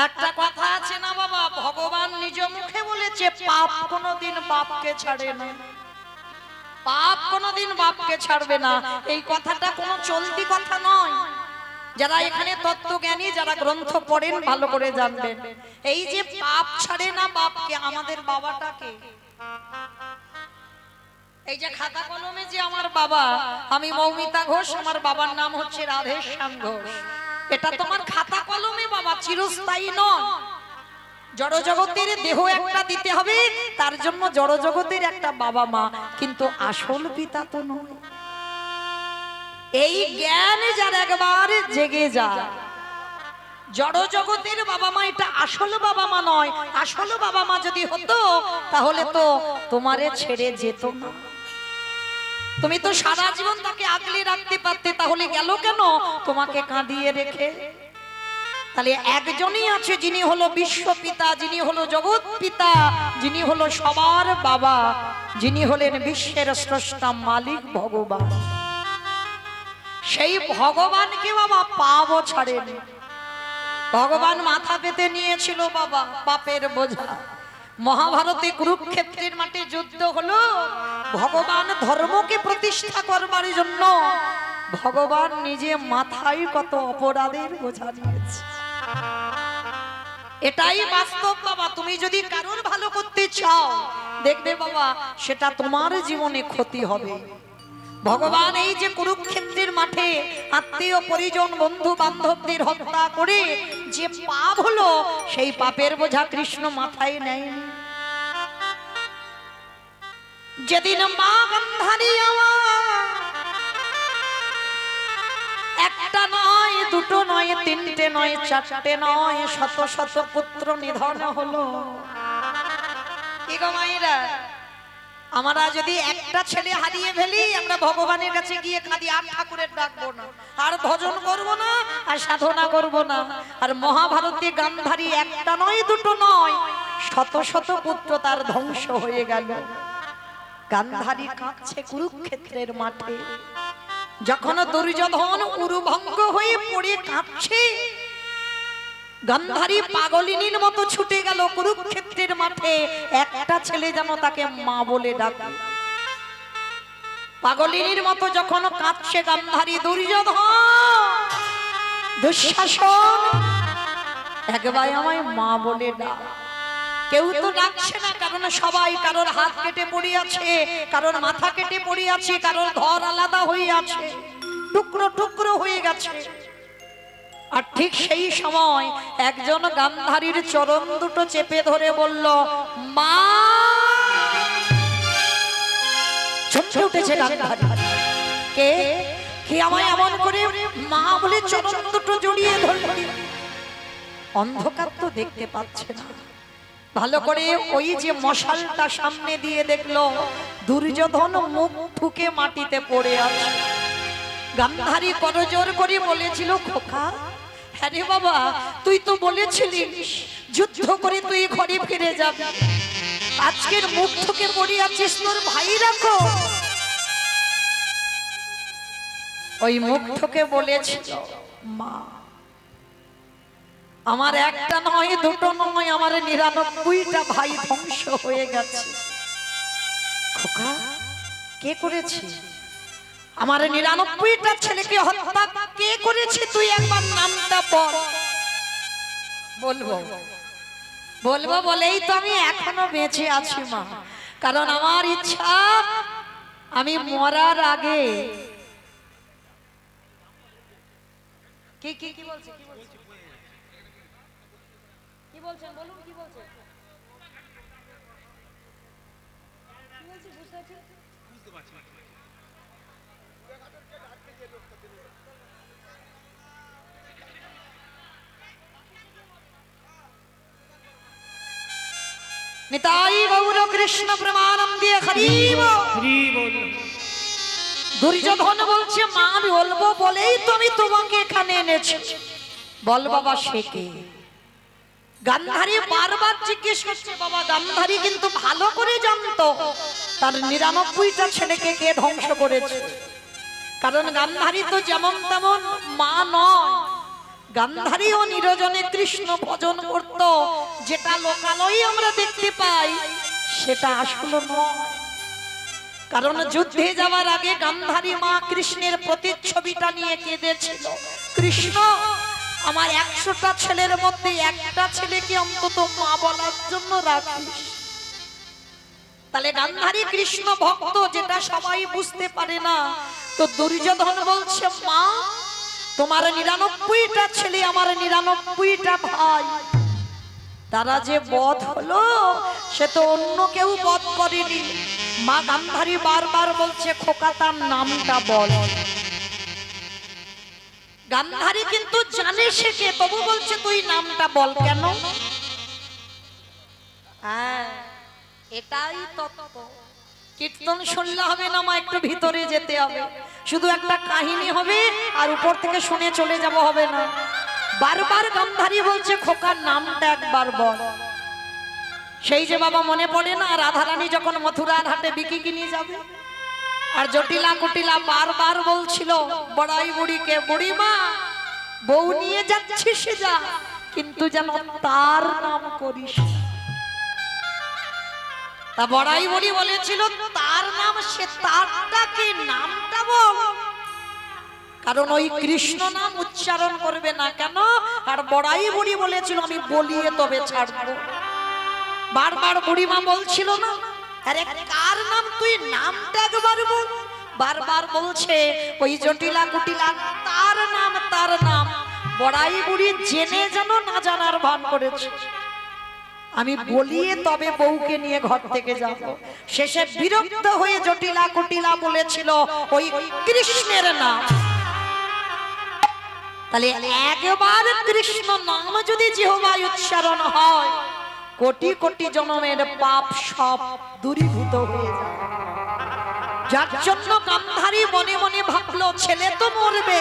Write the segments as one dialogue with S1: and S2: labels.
S1: একটা কথা আছে না বাবা, ভগবান নিজ মুখে বলেছে পাপ কোনোদিন বাপকে ছাড়ে না, পাপ কোনোদিন বাপকে ছাড়বে না। এই কথাটা কোনো চলতি কথা নয়। যারা এখানে তত্ত্বজ্ঞানী, যারা গ্রন্থ পড়েন ভালো করে জানবেন, এই যে পাপ ছাড়ে না বাপকে, আমাদের বাবাটাকে, এই যে খাতা কলমে যে আমার বাবা, আমি মৌমিতা ঘোষ, আমার বাবার নাম হচ্ছে রাধেশ্যাম ঘোষ, এটা তোমার খাতা কলমে বাবা, চিরস্থায়ী নয়। জড়জগতের দেহ একটা দিতে হবে, তার জন্য জড়জগতের একটা বাবা মা, কিন্তু আসল পিতা তো নয়। এই জ্ঞান যার একবার জেগে যায়, জড়জগতের বাবা মা এটা আসল বাবা মা নয়। আসল বাবা মা যদি হতো তাহলে তো তোমারে ছেড়ে যেত না, তুমি তো সারা জীবন তাকে আগলে রাখতে পারতে, তাহলে গেল কেন তোমাকে কাঁদিয়ে রেখে? তাহলে একজনই আছে যিনি হলো বিশ্বপিতা, যিনি হলো জগৎ পিতা, যিনি হলো সবার বাবা, যিনি হলেন বিশ্বের স্রষ্টা মালিক ভগবান। সেই ভগবানকে বাবা পাবো ছাড়েনি। ভগবান মাথা পেতে নিয়েছিল বাবা পাপের বোঝা। মহাভারতে কুরুক্ষেত্রের মাঠে যুদ্ধ হলো, ভগবান ধর্মকে প্রতিষ্ঠা করবার জন্য ভগবান নিজে মাথায় কত অপরাধের বোঝা নিয়েছে। এটাই বাস্তব বাবা। তুমি যদি কারোর ভালো করতে চাও, দেখবে বাবা সেটা তোমার জীবনে ক্ষতি হবে। ভগবান এই যে কুরুক্ষেত্রের মাঠে আত্মীয় পরিজন বন্ধু বান্ধবদের হত্যা করে যে পাপ হলো, সেই পাপের বোঝা কৃষ্ণ মাথায় নেয়নি। যেদিন মা গান্ধারী একটা নয়, দুটো নয়, তিনটে নয়, চারটে নয়, শত শত পুত্র নিধন হলো। কি গো মায়েরা, আমরা যদি একটা ছেলে হারিয়ে ফেলি, আমরা ভগবানের কাছে গিয়ে কাঁদি, আর ঠাকুরের ডাকবো না, আর ভজন করব না, আর সাধনা করব না। আর মহাভারতে গান্ধারী একটা নয়, দুটো নয়, শত শত পুত্র তার ধ্বংস হয়ে গেল। গান্ধারী কাঁদছে কুরুক্ষেত্রের মাঠে। যখন দুর্যোধন উরুভঙ্গ হয়ে পড়ে কাঁদছে, গান্ধারী পাগলিনীর মতো ছুটে গেল কুরুক্ষেত্রের মাঠে, একটা ছেলে যেন তাকে মা বলে ডাকে। পাগলিনীর মতো যখন কাঁদছে গান্ধারী, দুর্যোধন, দুঃশাসন, একবার আমায় মা বলে ডাক। কেউ তো ডাকছে না, কারণ সবাই কারোর হাত কেটে পড়ে আছে, কারোর মাথা কেটে পড়ে আছে, কারোর ঘর আলাদা হয়ে আছে, টুকরো টুকরো হয়ে গেছে। আর ঠিক সেই সময় একজন গান্ধারীর চরণ দুটো চেপে ধরে বলল, মা। চমকে উঠেছে গান্ধারী, কে কে আমায় এমন করে মা বলে চরণ দুটো জড়িয়ে ধরল? অন্ধকার তো দেখতে পাচ্ছে না, ভালো করে ওই যে মশালটা সামনে দিয়ে দেখলো দুর্যোধন মুখ ঠুকে মাটিতে পড়ে আছে। গান্ধারী করজোর করে বলেছিল, খোকা, হ্যাঁ রে বাবা, তুই তো বলেছিলিস যুদ্ধ করে তুই ঘরে ফিরে যাবি, আজকের মুখ ঠুকে পড়ে আছিস, তোর ভাই রাখো। ওই মুখ ঠুকে বলেছিল, মা, আমার একটা নয়, দুটো নয়, আমার 99টা ভাই ধ্বংস হয়ে গেছে। খোকা, কে করেছে? আমার 99টা ছেলেকে হত্যা কে করেছে? তুই একবার নামটা বল। বলবো বলবো বলেই তো আমি এখনো বেঁচে আছি মা, কারণ আমার ইচ্ছা আমি মরার আগে। কি কি কি বলছে, কি বলছে, কি বলছেন বলুন, কি বলছেন, কি বলছে বুঝতে পারছি। নিতাই গৌর কৃষ্ণ প্রেমানন্দে হরি বল। দুর্যোধন বলছে, মা আমি বলবো বলেই তো আমি তোমাকে এখানে এনেছি। বল বাবা, সে কে? গান্ধারী বারবার জিজ্ঞেস করছে। বাবা গান্ধারী কিন্তু ভালো করে জানতো তার 99টা ছেলেকে কে ধ্বংস করেছে, কারণ গান্ধারী তো যেমন তেমন মা নয়, গান্ধারী ও নিরজনে কৃষ্ণ ভজন করত, যেটা লোকালয়ে আমরা দেখতে পাই সেটা আসলে নয়। কারণ যুদ্ধে যাওয়ার আগে গান্ধারী মা কৃষ্ণের প্রতিচ্ছবিটা নিয়ে কেঁদেছিল, কৃষ্ণ আমার 100টা ছেলের মধ্যে একটা ছেলেকে অন্তত মা বলার জন্য রাখিস। তাহলে গান্ধারী কৃষ্ণ ভক্ত, যেটা সবাই বুঝতে পারে না। তো দুর্যোধন বলছে, মা তোমার 99টা ছেলে, আমার 99টা ভাই, তারা যে বধ হলো সে তো অন্য কেউ বধ করেনি। মা গান্ধারী বারবার বলছে, খোকা তার নামটা বল। গান্ধারী কিন্তু জানে সে কে, তবু বলছে তুই নামটা বল। কেন? হ্যাঁ, এটাই তত্ত্ব। কীর্তন শুনলে হবে না মা, একটু ভিতরে যেতে হবে। শুধু একটা কাহিনী হবে আর উপর থেকে শুনে চলে যাব হবে না। বারবার গান্ধারী বলছে, খোকার নামটা একবার বল। সেই যে বাবা মনে পড়ে না, রাধারানী যখন মথুরার হাটে বিকি কিনে যাবে, আর জটিলা কুটিলা বারবার বলছিল বড়াই বুড়িকে, বুড়ি মা বউ নিয়ে যাচ্ছি সে যা, কিন্তু যেন তার নাম করিস। তা বড়াই বুড়ি বলেছিল তার নাম, সে তারটাকে নামটা বল। কারণ ওই কৃষ্ণ নাম উচ্চারণ করবে না। কেন? আর বড়াই বুড়ি বলেছিল আমি বলিয়ে তবে ছাড়বো। বারবার বুড়িমা বলছিল না, আরে কার নাম, তুই নামটা একবার বল। বারবার বলছে ওই জটিলা কুটিলা তার নাম, তার নাম। বড়াই বুড়ি জেনে যেন না জানার ভান করেছে, আমি বলিয়ে তবে বউকে নিয়ে ঘর থেকে যাব। শেষে বিরক্ত হয়ে জটিলা কুটিলা বলেছিল ওই কৃষ্ণের নাম। তাহলে একবার কৃষ্ণ নাম যদি জিহ্বায় উচ্চারণ হয়, কোটি কোটি জন্মের পাপ সব দূরীভূত হয়ে যায়। যার জন্য গান্ধারী মনে মনে ভাবলো ছেলে তো মরবে,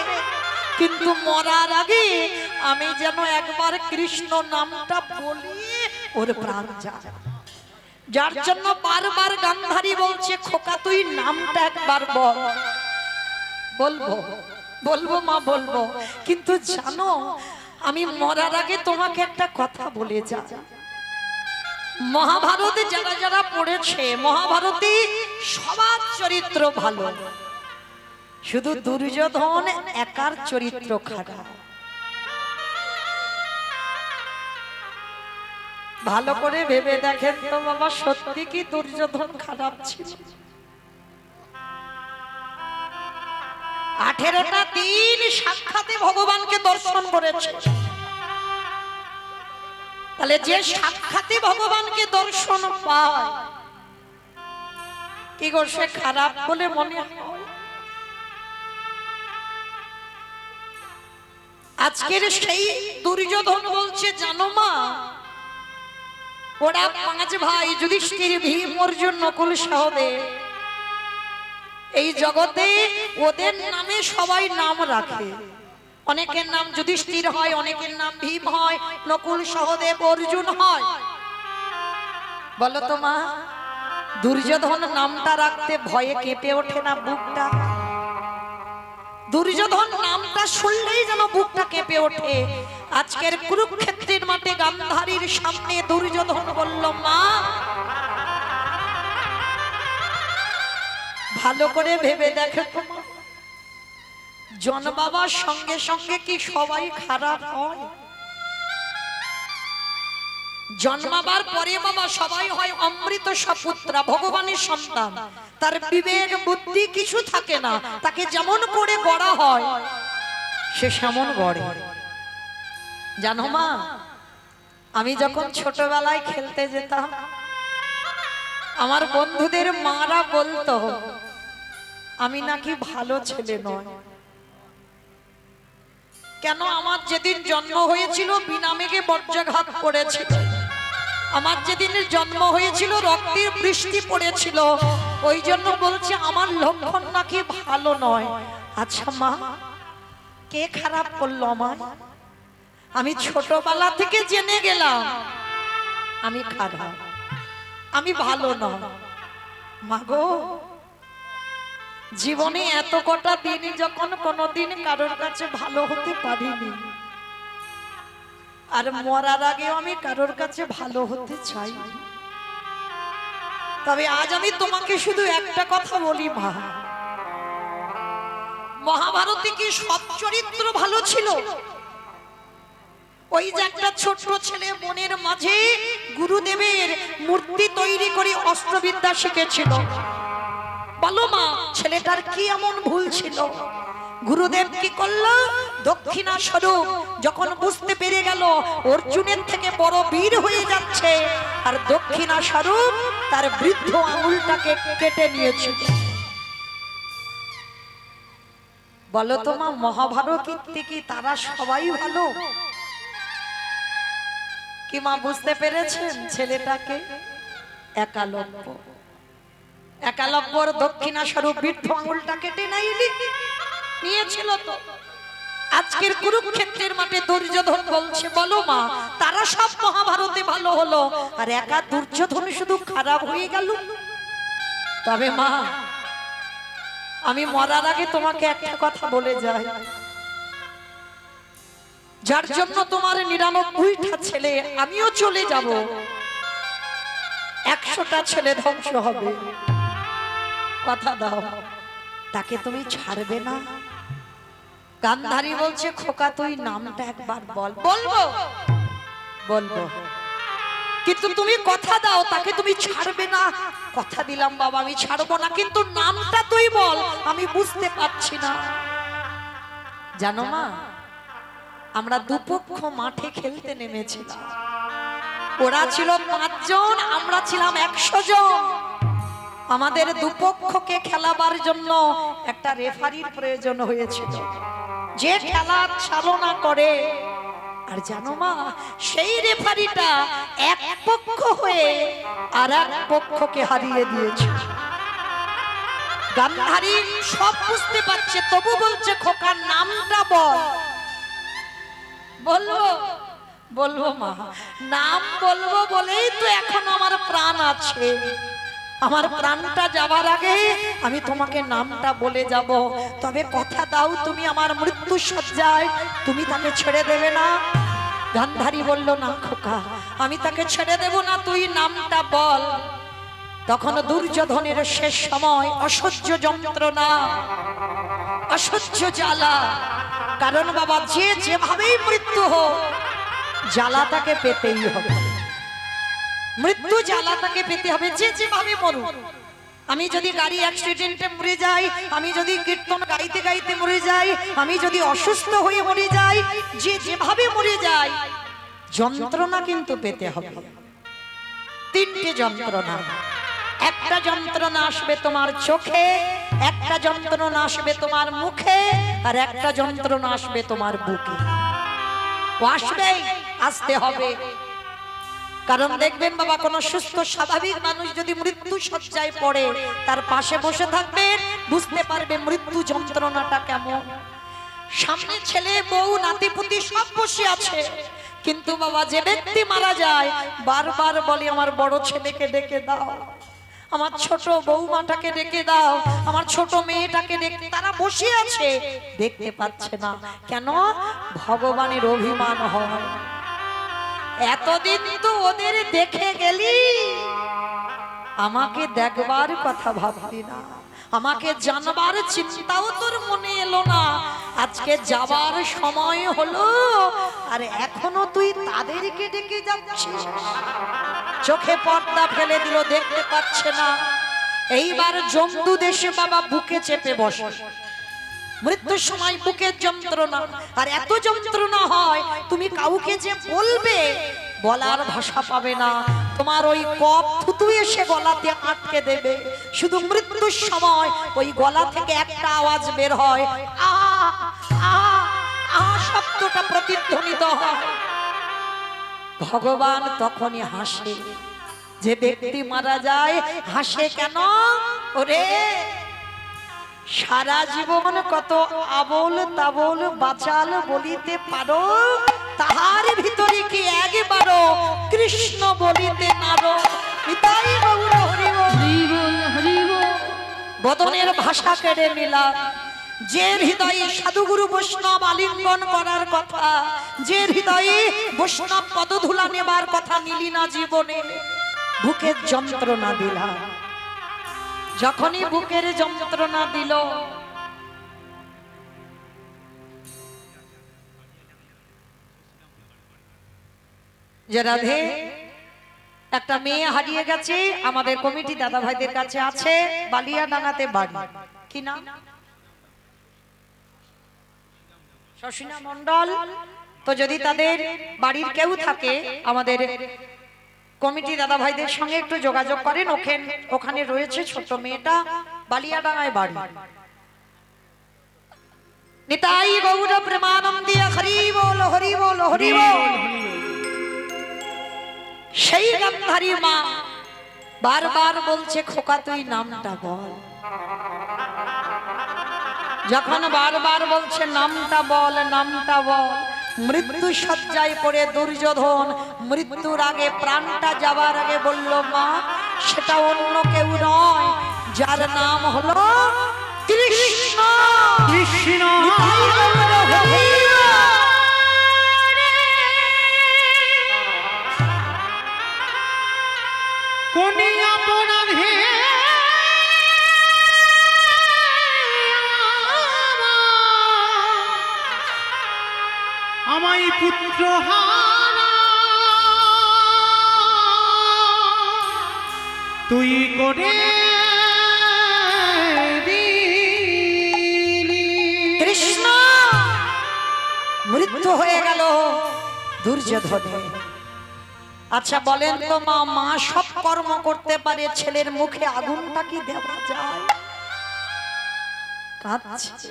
S1: কিন্তু মরার আগে আমি যেন একবার কৃষ্ণ নামটা বলি, ওর প্রাণ যায়। যার জন্য বারবার গান্ধারী বলছে, খোকা তুই নামটা একবার বল। বলবো বলবো মা বলবো, কিন্তু জানো আমি মরার আগে তোমাকে একটা কথা বলে যা। মহাভারতে যারা যারা পড়েছে, মহাভারতে সবার চরিত্র ভালো, শুধু দুর্যোধন একার চরিত্র খারাপ। ভালো করে ভেবে দেখেন তো বাবা, সত্যি কি দুর্যোধন খারাপ ছিল? 18টা দিন সাক্ষাতে ভগবানকে দর্শন করেছে। তাহলে যে সাক্ষাতে ভগবানকে দর্শন পায়, কি গো সে খারাপ বলে মনে হয়? আজকের সেই দুর্যোধন বলছে, জানো মা ওরা 5 ভাই যুধিষ্ঠির, ভীম, অর্জুন, নকুল, সহদেব, এই জগতে ওদের নামে সবাই নাম রাখে। অনেকের নাম যুধিষ্ঠির হয়, অনেকের নাম ভীম হয়, নকুল, সহদেব, অর্জুন হয়। বলো তো মা, দুর্যোধন নামটা রাখতে ভয়ে কেঁপে ওঠে না বুকটা? দুর্যোধন নামটা শুনলেই যেন বুকটা কেঁপে ওঠে। আজকের কুরুক্ষেত্রের মাঠে গান্ধারীর সামনে দুর্যোধন বলল, মা ভালো করে ভেবে দেখো তো, জন্মাবার সঙ্গে সঙ্গে কি সবাই খারাপ হয়? জন্মাবার পরে বাবা সবাই হয় অমৃত সপুত্রা, ভগবানের সন্তান। তার বিবেক বুদ্ধি কিছু থাকে না, তাকে যেমন করে গড়া হয় সে সেমন গড়ে। জানো মা, আমি যখন ছোটবেলায় খেলতে যেতাম, আমার বন্ধুদের মারা বলতো আমি নাকি ভালো ছেলে নয়। কেন? আমার যেদিন জন্ম হয়েছিল বিনা মেঘে বজ্রাঘাত করেছিল, আমার যেদিন জন্ম হয়েছিল রক্তের বৃষ্টি পড়েছিল, ওই জন্য বলছে আমার লক্ষণ নাকি ভালো নয়। আচ্ছা মা, কে খারাপ করলো আমার? আমি ছোটবেলা থেকে জেনে গেলাম আমি খারাপ, আমি ভালো নয়। মাগো, জীবনে এত কটা দিন যখন কোনোদিন কারোর কাছে ভালো হতে পারিনি, আর মরার আগেও আমি কারোর কাছে ভালো হতে চাই। তবে আজ আমি তোমাকে শুধু একটা কথা বলি মা, মহাভারতে কি সব চরিত্র ভালো ছিল? ওই যে একটা ছোট ছেলে মনের মাঝে গুরুদেবের মূর্তি তৈরি করে অস্ত্রবিদ্যা শিখেছিল, বলো মা ছেলেটার কি এমন ভুল ছিল? গুরুদেব কি করলো? দক্ষিণা স্বরূপ যখন বুঝতে পেরে গেল অর্জুনের থেকে বড় বীর হয়ে যাচ্ছে, আর দক্ষিণা স্বরূপ তার বৃদ্ধ আঙুলটাকে কেটে নিয়েছিল। বলো তো মা, মহাভারত কি তারা সবাই ভালো? কি মা বুঝতে পেরেছেন ছেলেটাকে? একালব্যর দক্ষিণা স্বরূপ বৃদ্ধ আঙুলটা কেটে নিয়েছিল। তো আজকের কুরুক্ষেত্রের মাঠে দুর্যোধন বলছে, বলো মা তারা সব মহাভারতে ভালো হলো, আর একা দুর্যোধন শুধু খারাপ হয়ে গেল? তবে মা আমি মরার আগে তোমাকে একটা কথা বলে যাই, যার জন্য তোমার 99টা ছেলে আমিও চলে যাব, 100টা ছেলে ধ্বংস হবে, কথা দাও তাকে তুমি ছাড়বে না? গান্ধারী বলছে, খোকা তুই নামটা একবার বল। বলবো, কিন্তু তুমি কথা দাও তাকে তুমি ছাড়বে না। কথা দিলাম বাবা আমি ছাড়বো না, কিন্তু নামটা তুই বল, আমি বুঝতে পারছি না। জানো মা, আমরা দুপক্ষ মাঠে খেলতে নেমেছিলাম, ওরা ছিল 5 জন, আমরা ছিলাম 100 জন। আমাদের দুপক্ষকে খেলাবার জন্য একটা রেফারির প্রয়োজন হয়েছিল, যে খেলা চালনা করে। আর জানো মা, সেই রেফারিটা এক পক্ষ হয়ে আর এক পক্ষকে হারিয়ে দিয়েছে। গান্ধারী সব বুঝতে পারছে, তবু বলছে খোকার নামটা বল। বলবো মা, নাম বলবো বলেই তো এখন আমার প্রাণ আছে। আমার প্রাণটা যাবার আগে আমি তোমাকে নামটা বলে যাব, তবে কথা দাও তুমি আমার মৃত্যু সজ্জায় তুমি তাকে ছেড়ে দেবে না? গান্ধারী বলল, না খোকা আমি তাকে ছেড়ে দেব না, তুই নামটা বল। তখন দুর্যোধনের শেষ সময়, অসহ্য যন্ত্রণা, অসহ্য জ্বালা। কারণ বাবা যে যেভাবেই মৃত্যু হোক জ্বালা তাকে পেতেই হবে, মৃত্যু জ্বালা তাকে পেতে হবে, যে যেভাবে মরুক। আমি যদি গাড়ি অ্যাক্সিডেন্টে মরে যাই, আমি যদি কীর্তন গাইতে গাইতে মরে যাই, আমি যদি অসুস্থ হয়ে মরে যাই, যে যেভাবে মরে যাই যন্ত্রণা কিন্তু পেতে হবে। 3টে যন্ত্রণা। একটা যন্ত্রণা আসবে তোমার চোখে, একটা যন্ত্রণা আসবে তোমার মুখে, আর একটা যন্ত্রণা আসবে তোমার বুকে। আসবেই, আসতে হবে। কারণ দেখবেন বাবা, কোন সুস্থ স্বাভাবিক মানুষ যদি মৃত্যু শয্যায় পড়ে, তার পাশে বসে থাকবেন, বুঝতে পারবে মৃত্যু যন্ত্রণাটা কেমন। সামনে ছেলে বউ নাতিপুতি সব বসে আছে, কিন্তু বাবা যে ব্যক্তি মারা যায় বারবার বলে আমার বড় ছেলেকে ডেকে দাও, আমার ছোট বৌমাটাকে ডেকে দাও, আমার ছোট মেয়েটাকে ডেকে। তারা বসে আছে, দেখতে পাচ্ছে না কেন? ভগবানের অভিমান হয়, এতদিন তো ওদের দেখে গেলি, আমাকে দেখবার কথা ভাবলি না, আমাকে জানবার চিন্তাও তোর মনে এলো না। আজকে যাবার সময় হলো, আর এখনো তুই তাদেরকে ডেকে যাচ্ছিস। চোখে পর্দা ফেলে দিল, দেখতে পাচ্ছে না। এইবার জম্বু দেশে বাবা বুকে চেপে বসে, মৃত্যুর সময় বুকের যন্ত্রণা, আর এত যন্ত্রণা হয় তুমি কাউকে যে বলবে বলার ভাষা পাবে না, তোমার ওই কফ থুতু এসে গলাতে আটকে দেবে। শুধু মৃত্যুর সময় ওই গলা থেকে একটা আওয়াজ বের হয়, আ আ আ শব্দটা প্রতিধ্বনিত হয়। ভগবান তখনই হাসে। যে ব্যক্তি মারা যায় হাসে কেন? ওরে সারা জীবন কত আবল তাবল বাচাল বলিতে পারো, তাহার ভিতরে কি একবারও কৃষ্ণ বলিতে নারো। পিতাই গৌর হরি বল, বদনের ভাষা কেড়ে নিলাম, যে হৃদয়ে সাধুগুরু বৈষ্ণব আলিঙ্গন করার কথা, যে হৃদয়ে বৈষ্ণব পদধূলা নেবার কথা নিলি না জীবনে, বুকের যন্ত্রণা দিলা। যখনই বুকের যন্ত্রণা দিল, যে রাধে একটা মেয়ে হারিয়ে গেছে, আমাদের কমিটি দাদা ভাইদের কাছে আছে, বালিয়াডাঙ্গাতে বাড়ি, কি নাম? শশিনা মণ্ডল। তো যদি তাদের বাড়ির কেউ থাকে, আমাদের কমিটি দাদা ভাইদের সঙ্গে একটু যোগাযোগ করেন। ওখানে রয়েছে ছোট মেয়েটা, বালিয়াডাঙ্গায় বাড়ি। নিতাই গৌর প্রেমানন্দে হরি বল হরি বল হরি বল। সেই গান্ধারী মা বারবার বলছে, খোকা তুই নামটা বল। যখন বারবার বলছে নামটা বল, নামটা বল, মৃত্যু শয্যায় পড়ে দুর্যোধন মৃত্যুর আগে, প্রাণটা যাবার আগে বলল, মা সেটা অন্য কেউ নয়, যার নাম হলো কৃষ্ণ। কৃষ্ণ
S2: আমায় পুত্র হারা তুই করে দিলি।
S1: কৃষ্ণ মৃত্যু হয়ে গেল দুর্যোধনে। আচ্ছা বলেন তো মা, মা সব কর্ম করতে পারে, ছেলের মুখে আগুনটা কি দেওয়া যায়? কাঁদছে।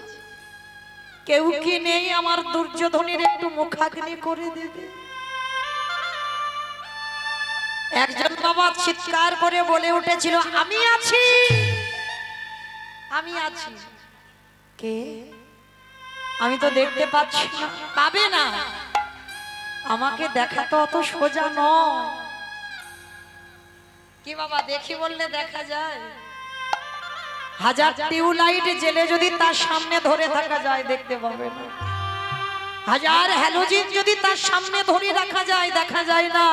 S1: কেউ কি নেই আমার দুর্যোধনের একটু মুখাগ্নি করে দেবে? একজন বাবা চিৎকার করে বলে উঠেছিল, আমি আছি, আমি আছি। কে? আমি তো দেখতে পাচ্ছি না। পাবে না, আমাকে দেখা তো অত সোজা নয়। কি বাবা, দেখি বললে দেখা যায়? হাজার টিউবলাইট জেলে যদি তার সামনে ধরে থাকা যায়, দেখতে পাবে না। হাজার হ্যালোজিন যদি তার সামনে ধরে রাখা যায়, দেখা যায় না।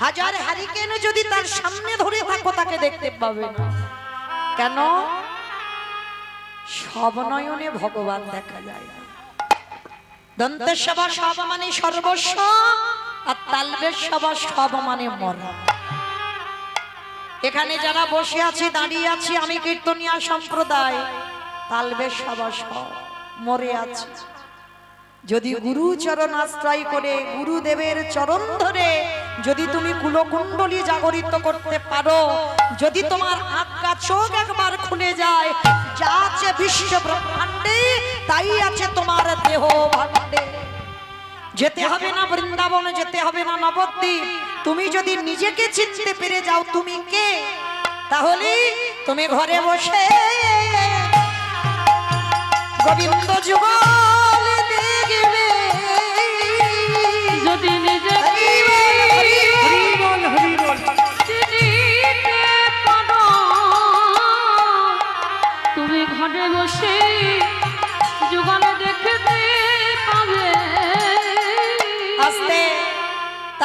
S1: হাজার হ্যারিকেন যদি তার সামনে ধরে থাকো, তাকে দেখতে পাবে না। কেন? সব নয়নে ভগবান দেখা যায় না। দন্তেশ্বর সব মানে সর্বস্ব, আর তালবেশ্বর সব মানে মরণ। এখানে যারা বসে আছি, দাঁড়িয়ে আছি, আমি কীর্তনিয়া সম্প্রদায়, তালবেশ্বর সব মরে আছে। যদি গুরু চরণ আশ্রয় করে, গুরুদেবের চরণ ধরে যদি তুমি কুলকুণ্ডলী জাগরিত করতে পারো, যদি তোমার আঁকা চোখ একবার খুলে যায়, যা আছে বিশ্ব ব্রহ্মাণ্ডে তাই আছে তোমার দেহ ভাণ্ডে। যেতে হবে না বৃন্দাবন, যেতে হবে না নবদ্বীপ। তুমি যদি নিজেকে চিনতে পেরে যাও তুমি কে, তাহলে তুমি ঘরে বসে গোবিন্দ যুগল দেখবে। যদি নিজেকে চিনতে পারো, তুমি ঘরে বসে যুগল দেখতে পাবে। আস্তে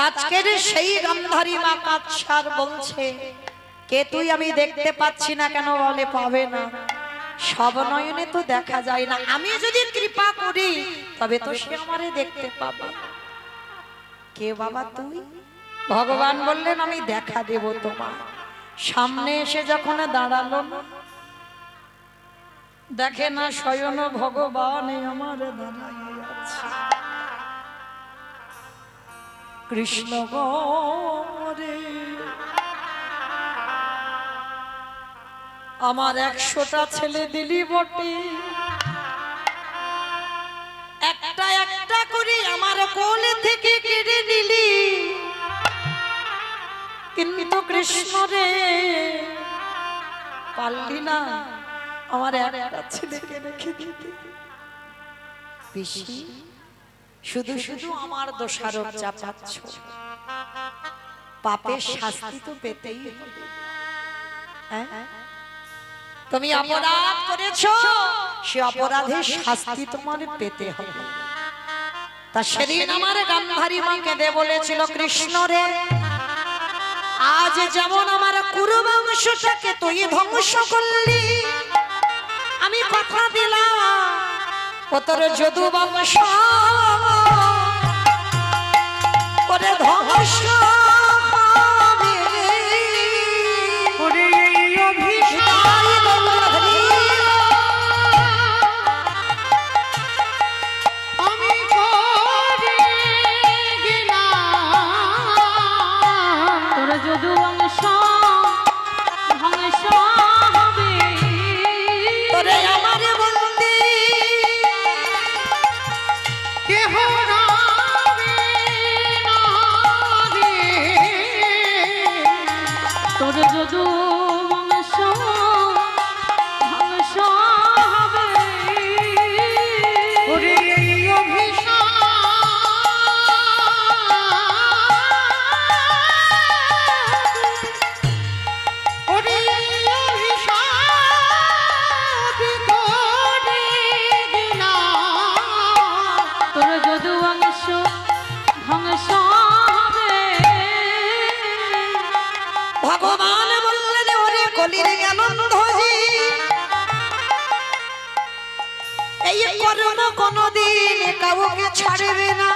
S1: আজকের সেই গান্ধারী মা কাছার বলছে, কে তুই? আমি দেখতে পাচ্ছি না। কেন? বলে পাবে না, সব নয়নে তো দেখা যায় না। আমি যদি কৃপা করি তবে তো সে আমারে দেখতে পাবে। কে বাবা তুই? ভগবান বললেন, আমি দেখা দেব তোমার। সামনে এসে যখন দাঁড়ালো, দেখে না স্বয়ং ভগবান আমার দাঁড়াইয়া আছে। কৃষ্ণ গরে আমার 100টা ছেলে দিলি বটে, একটা একটা করে আমার কোলে থেকে কেড়ে নিলি, কিন্তু কৃষ্ণ রে পারলি না আমার একটা ছেলেকে রেখে দিতে। পিসি শুধু শুধু আমার দোষারোপ চাপাচ্ছ, পাপের শাস্তি তো পেতেই হবে। তুমি অপরাধ করেছো, সে অপরাধের শাস্তি তোমার পেতে হবে। তা সেদিন আমার গান্ধারী মা কেঁদে বলেছিল, কৃষ্ণ রে, আজ যেমন আমার কুরুবংশটাকে তুই ধ্বংস করলি, আমি কথা দিলাম ও তোর যদু বংশ ওরে ধ্বংস হবে।
S2: ওরে এই অভিশাপ আমি করে গেলাম,
S3: তোর যদু বংশ ধ্বংস হবে।
S1: তোরে আমার বন্দি
S2: কেহ রাবে না রে।
S3: তোর যদু বংশ ধ্বংস হবে।
S2: ওরে এই অভিশাপ ওরে এই অভিশাপ করে গেলাম।
S3: তোর যদু বংশ ধ্বংস হবে।
S1: ভগবান বললেন, ওরে কলির জ্ঞানন্ধজি, এই কর্ম কোনদিন কাউকে ছাড়বে না।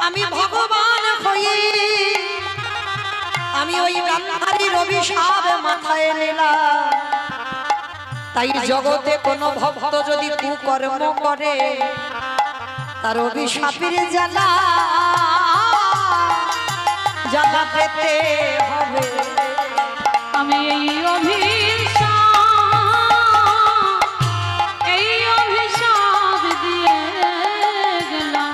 S1: আমি ভগবান হয়ে আমি ওই গান্ধারীর অভিশাপ মাথায় নিলাম। তাই জগতে কোনো ভক্ত যদি কুকর্ম করে, তার অভিশাপের জ্বালা জ্বালা পেতে হবে।
S3: আমি এই অভিশাপ দিয়ে গেলাম,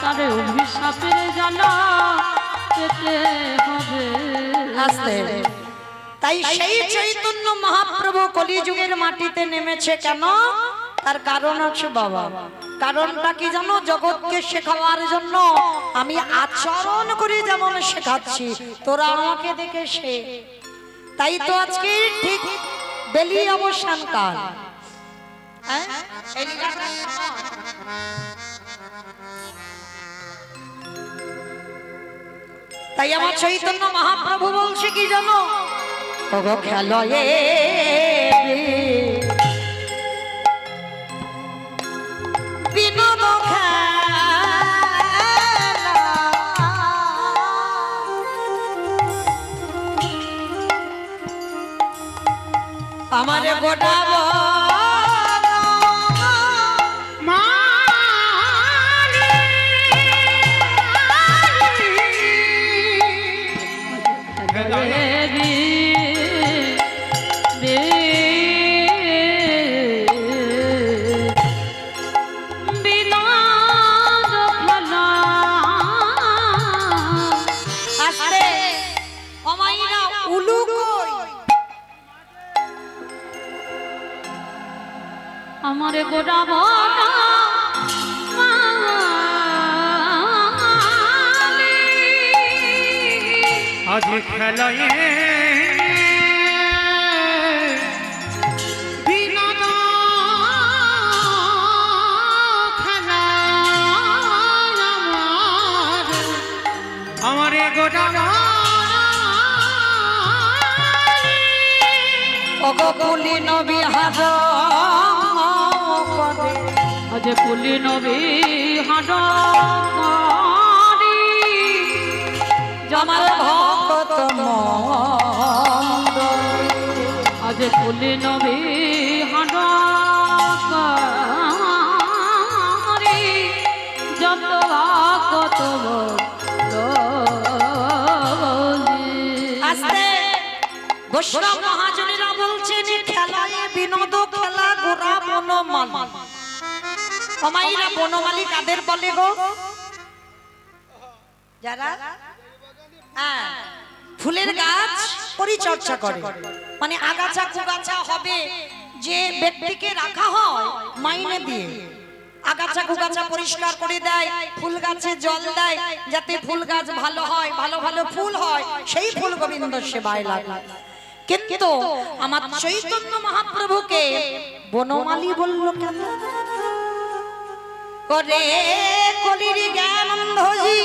S3: তার অভিশাপের জ্বালা পেতে হবে।
S1: আস্তে তাই সেই চৈতন্য মহাপ্রভু কলিযুগের মাটিতে নেমেছে কেন? তার কারণ আছে বাবা। কারণটা কি জানো? জগৎকে শেখাবার জন্য। আমি আচরণ করে যেমন শেখাচ্ছি, তোরা আমাকে দেখে শেখ। তাই তো আজকে ঠিক বেলি অবসান কাল। হ্যাঁ? এই লীলাটা তাই আমার চৈতন্য মহাপ্রভু বলছে কি জানো? ওগো খেলয়ে বিনোদ খেলা, আমারে গোটাবো
S3: আমারে গোড়াবো না মালি।
S2: আজ খেলায় বিনোদ খেলা আমারে গোটা
S1: ওগো পুলি নবী হাজ
S3: আজ পুলি নবী হাড করি
S1: আমার ভক্ত মণ্ডলী।
S3: আজ পুলি নবী হাড করি যত ভক্ত
S1: আস্তে বৈষ্ণব মহাজনেরা বলছেন, খেলায় বিনোদ খেলা গোরা বনমালী। আমাইরা বনমালী কাদের বলে গো? যারা ফুলের গাছ পরিচর্যা করে, মানে আগাছা কুগাছা হবে যে ব্যক্তিকে রাখা হয় মাইনে দিয়ে, আগাছা কুগাছা পরিষ্কার করে দেয়, ফুল গাছে জল দেয়, যাতে ফুল গাছ ভালো হয়, ভালো ভালো ফুল হয়, সেই ফুল গোবিন্দ সেবায় লাগে। কিন্তু আমার চৈতন্য মহাপ্রভুকে বনমালী বলল কেন? করে কলির জ্ঞান অন্ধজি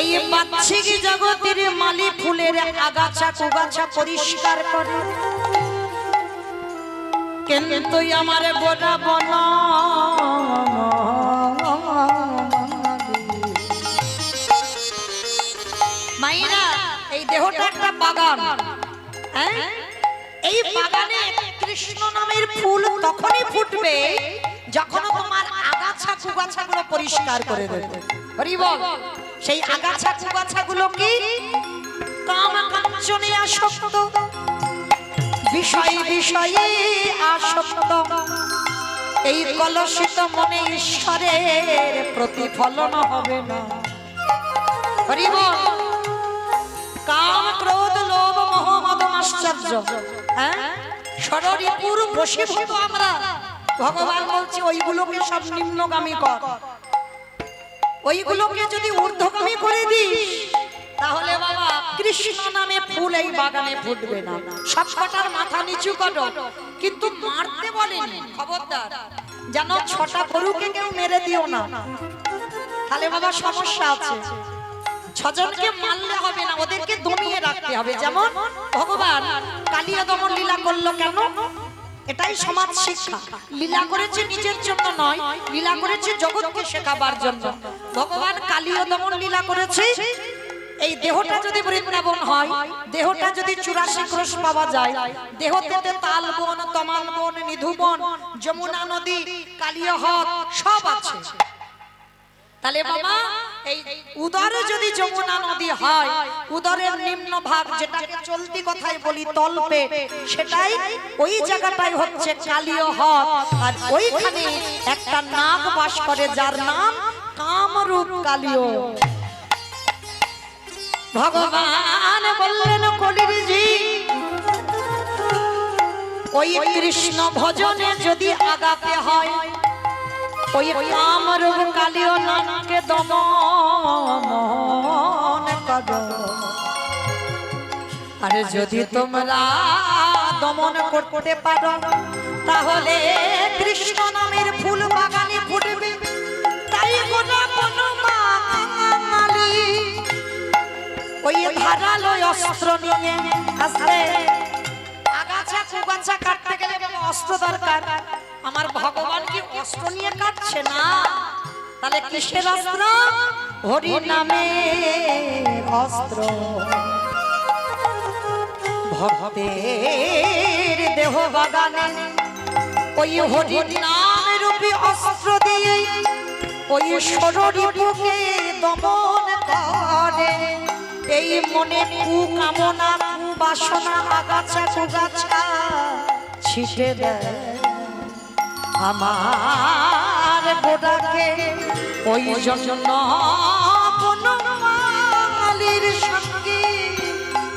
S1: এই বাচ্চিক জগতের মালি ফুলের আগাছা কুগাছা পরিষ্কার করে, কিন্তু আমার গোটা বন মাইরা এই দেহটা একটা বাগান। হ্যাঁ, এই বাগানে কৃষ্ণ নামের ফুল তখনই ফুটবে যখন তোমার আগাছা কুগাছা গুলো পরিষ্কার করে দেবে। হরি বল। সেই আগাছা কুগাছা গুলো কি? কাম কাঞ্চনে আসক্ত, বিষয় বিষয়ে আসক্ত, এই কলুষিত মনে ঈশ্বরের প্রতিফলন হবে না। হরি বল। কাম ক্রোধ লোভ মোহ মদ আশ্চর্য, হ্যাঁ, ষড়রিপুর বশীভূত আমরা। ভগবান বলছে ওইগুলোকে সব নিম্নগামী কর, ওইগুলোকে যদি ঊর্ধ্বগামী করে দিস তাহলে বাবা কৃষ্ণ নামে ফুল এই বাগানে ফুটবে না। সবকটার মাথা নিচু করো, কিন্তু মারতে বলেনি, খবরদার যেন 6টা গরুকে কেউ মেরে দিও না, তাহলে বাবা সমস্যা আছে। 6 জনকে মারলে হবে না, ওদেরকে দমিয়ে রাখতে হবে। যেমন ভগবান কালিয়া দমন লীলা করলো কেন? এটাই সমাজ শিক্ষা। লীলা করেছে নিজের জন্য নয়, লীলা করেছে জগৎকে শেখাবার জন্য। ভগবান কালিয়া দমন লীলা করেছে এই দেহটা যদি বৃন্দাবন হয়, দেহটা যদি 84 ক্রোশ পাওয়া যায়, দেহতে তাল বন, তমাল বন, নিধুবন, যমুনা নদী, কালিয়া হ্রদ সব আছে। তাহলে বাবা এই উদরে যদি যমুনা নদী হয়, উদরের নিম্ন ভাগ যেটাকে চলতি কথায় বলি তলপেট, সেটাই ওই জায়গাটাই হচ্ছে কালিয় হ্রদ। আর ওইখানে একটা নাগ বাস করে যার নাম কামরূপ কালিয়। ভগবান বললেন কলির জি ওই কৃষ্ণ ভজনে যদি আগাতে হয়, ওই কামরূপ কালিয় নামকে দমন করো। আর যদি তোমরা দমন করতে পারো তাহলে কৃষ্ণ নামের ফুল বাগানে ফুটবে। তাই গোটা বনমালী ওই ধারালো অস্ত্র নিয়ে আসবে। আগাছা কুগাছা কাটতে গেলে অস্ত্র দরকার। আমার ভগবান কি অস্ত্র নিয়ে কাটছে না? তাহলে কিসের অস্ত্র? হরি নামের অস্ত্র। ভক্তের দেহ বাগানে ওই হরি নাম রূপী অস্ত্র দিয়ে ওই ষড়রিপুকে দমন করে। এই মনে কুকামনা কুবাসনা আগাছা কুগাছা ছিটে দেয় আমার গোড়াকে। ওই জন্য বনমালীর সঙ্গে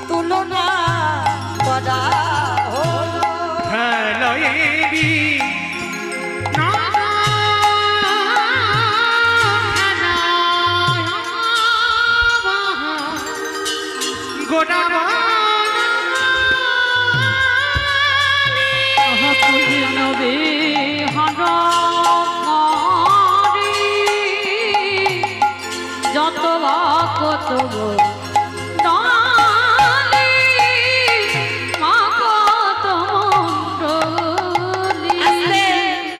S1: তুলনা করা হলো।
S2: খেলয়েরি